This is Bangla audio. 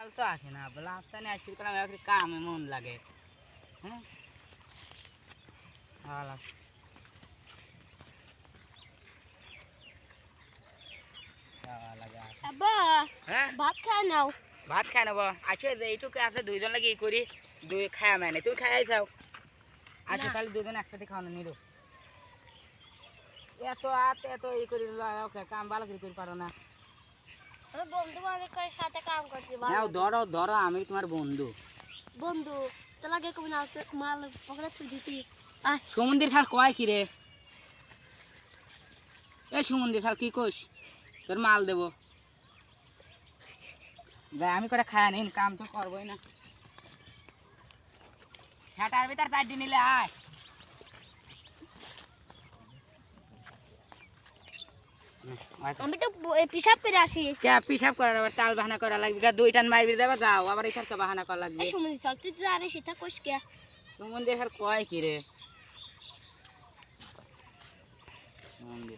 জল তো আসে না বলে আস্তানে আসি করে আমার কামে মন লাগে হ্যাঁ ভালো লাগে আব্বা হ্যাঁ ভাত খায় নাও ভাত খাই নেবো আসে এইটুকু আছে দুইজন লাগে ই করি দুই খায় মানে তুমি খাই যাও আসে তাহলে দুজন একসাথে খাওয়ানো নিল এত এত ই করি কাম ভালো করে পারো না আমি বন্ধু বান্ধবের সাথে কাম করছি নাও ধরো ধরো আমি তোমার বন্ধু বন্ধু তোর লাগে কবি না মাল পকড়ে তুই দিতি সমুদ্রের শাল কয় কি রে এ সমুদ্রের শাল কি কইস তোর মাল দেবো যাই আমি করে খায় নিন কাম তো করবোই না সেটার ভিতর চারটি নিলে আয় আমি তো পিসাব করে আসি কে পিসাব করার আবার তাল বাহানা করা লাগবে দুই টান মারবি দেবা যাও আবার এটার বাহানা করা লাগবে এই সমুদ্র চল তুই জানিস সেটা কোষ কে সমুদ্রের শাল কয় কি রে সমুদ্রের